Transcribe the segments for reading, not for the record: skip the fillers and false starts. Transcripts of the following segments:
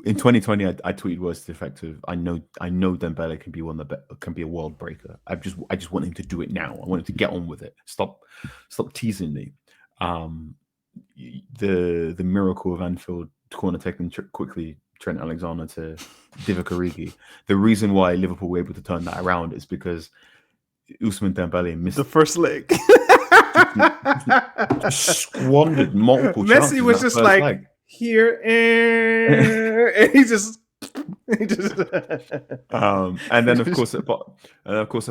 In 2020, I tweeted words to the effect of, I know Dembele can be can be a world breaker. I just want him to do it now. I want him to get on with it. Stop teasing me. Um, the miracle of Anfield corner taken quickly, Trent Alexander to Divock Origi. The reason why Liverpool were able to turn that around is because Ousmane Dembele missed the first leg. just squandered multiple chances. Messi was just like leg. Here, and he just. And then of course at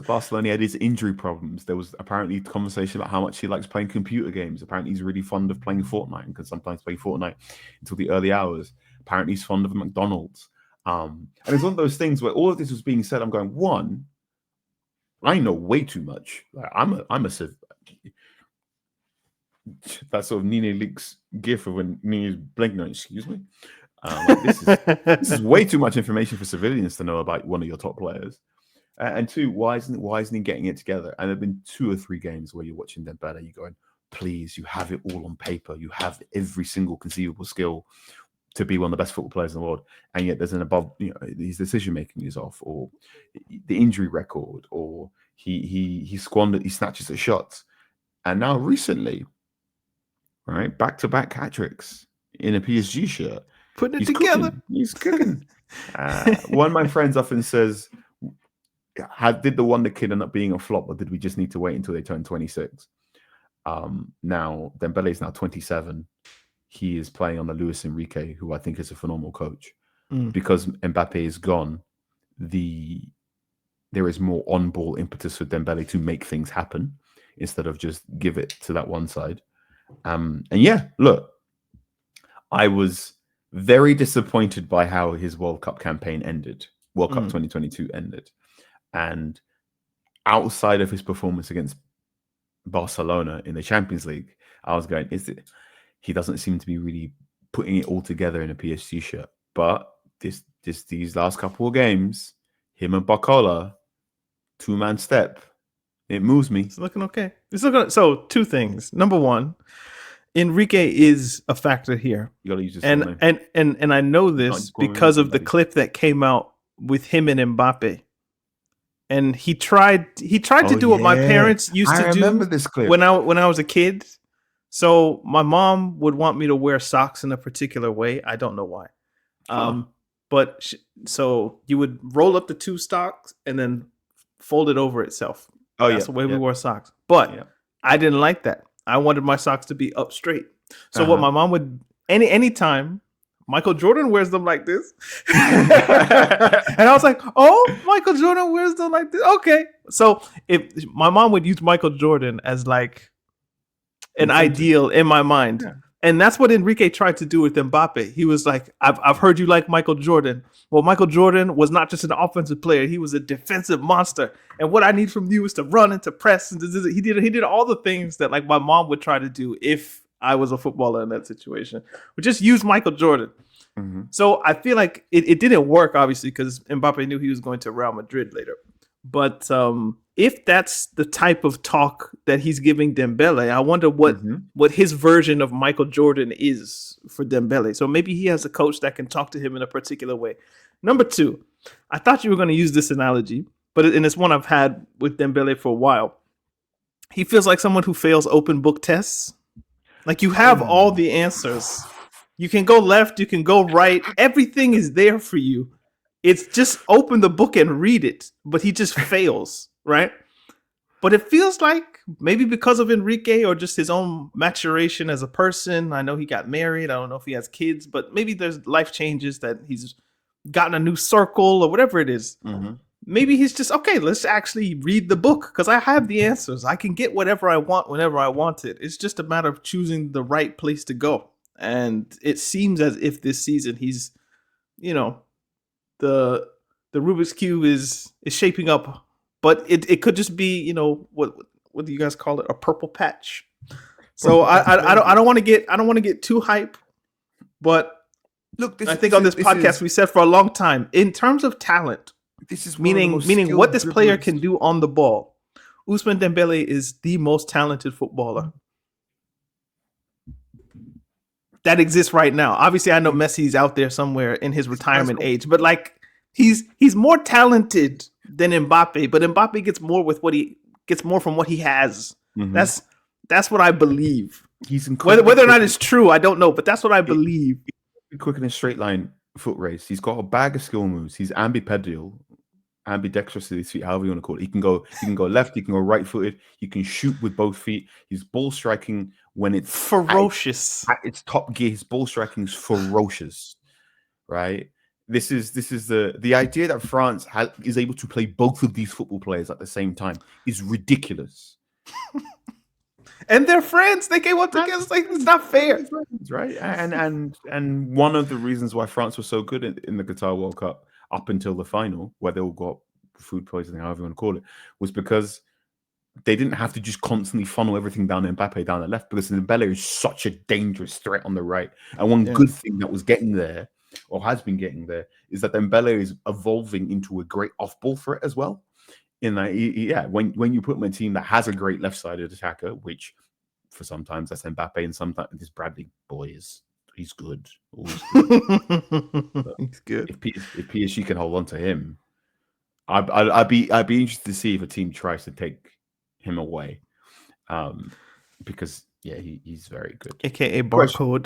Barcelona he had his injury problems. There was apparently conversation about how much he likes playing computer games. Apparently he's really fond of playing Fortnite and can sometimes play Fortnite until the early hours. Apparently he's fond of McDonald's. And it's one of those things where all of this was being said. I'm going, one, I know way too much. I'm a that sort of Nene Leaks gif of when Nene's blinking. Excuse me. This is way too much information for civilians to know about one of your top players. And two, why isn't he getting it together? And there've been 2 or 3 games where you're watching Dembele, you're going, please, you have it all on paper. You have every single conceivable skill to be one of the best football players in the world, and yet there's an above. His decision making is off, or the injury record, or he snatches at shots, and now recently, right, back-to-back hat tricks in a PSG shirt. Putting it together. Cooking. He's cooking. One of my friends often says, did the Wonder Kid end up being a flop, or did we just need to wait until they turn 26? Now, Dembele is now 27. He is playing on the Luis Enrique, who I think is a phenomenal coach. Because Mbappe is gone, there is more on-ball impetus for Dembele to make things happen instead of just give it to that one side. And yeah, look, I was very disappointed by how his World Cup campaign ended. World Cup 2022 ended. And outside of his performance against Barcelona in the Champions League, I was going, he doesn't seem to be really putting it all together in a PSG shirt. But these last couple of games, him and Barcola, 2-man step, it moves me. It's looking okay. So 2 things. Number 1, Enrique is a factor here. You gotta use this and I know this because of the clip that came out with him and Mbappe. And he tried to do what my parents used to do. I remember this clip when I was a kid. So my mom would want me to wear socks in a particular way. I don't know why. But so you would roll up the 2 socks and then fold it over itself. That's the way we wore socks. But I didn't like that. I wanted my socks to be up straight. So what my mom would, anytime Michael Jordan wears them like this. And I was like, oh, Michael Jordan wears them like this. Okay. So if my mom would use Michael Jordan as like an ideal in my mind. Yeah. And that's what Enrique tried to do with Mbappe. He was like, I've heard you like Michael Jordan. Well, Michael Jordan was not just an offensive player. He was a defensive monster. And what I need from you is to run and to press. And he did all the things that like my mom would try to do if I was a footballer in that situation. But just use Michael Jordan. Mm-hmm. So I feel like it didn't work, obviously, because Mbappe knew he was going to Real Madrid later. But if that's the type of talk that he's giving Dembele, I wonder what his version of Michael Jordan is for Dembele. So maybe he has a coach that can talk to him in a particular way. Number 2, I thought you were going to use this analogy, and it's one I've had with Dembele for a while. He feels like someone who fails open book tests. Like you have all the answers. You can go left, you can go right. Everything is there for you. It's just open the book and read it, but he just fails, right? But it feels like maybe because of Enrique or just his own maturation as a person. I know he got married. I don't know if he has kids, but maybe there's life changes that he's gotten a new circle or whatever it is. Mm-hmm. Maybe he's just, okay, let's actually read the book because I have the answers. I can get whatever I want whenever I want it. It's just a matter of choosing the right place to go. And it seems as if this season he's, the Rubik's Cube is shaping up, but it could just be, what do you guys call it? A purple patch. So I don't want to get too hype, but look, I think on this podcast we said for a long time, in terms of talent, this is meaning what this player can do on the ball. Ousmane Dembele is the most talented footballer. that exists right now. Obviously, I know Messi's out there somewhere in his retirement age, but like he's more talented than Mbappe, but Mbappe gets more from what he has. That's what I believe. He's whether or not it's true, I don't know, but that's what I believe. Quick in a straight line foot race. He's got a bag of skill moves. He's ambidextrous with his feet, however you want to call it. He can go left, he can go right footed, he can shoot with both feet. His ball striking, when it's ferocious at its top gear, his ball striking is ferocious. Right? This is the idea that France is able to play both of these football players at the same time is ridiculous. And they're friends. They came up together. Like, it's not fair, right? And one of the reasons why France was so good in the Qatar World Cup up until the final, where they all got food poisoning, however you want to call it, was because they didn't have to just constantly funnel everything down Mbappe down the left, because Dembele is such a dangerous threat on the right. And one good thing that was getting there, or has been getting there, is that Dembele is evolving into a great off-ball threat as well. In that, when you put him in a team that has a great left-sided attacker, which for sometimes that's Mbappe, and sometimes this Bradley boy he's good. Always good. He's good. If PSG can hold on to him, I'd be interested to see if a team tries to take him away, because he's very good. AKA barcode.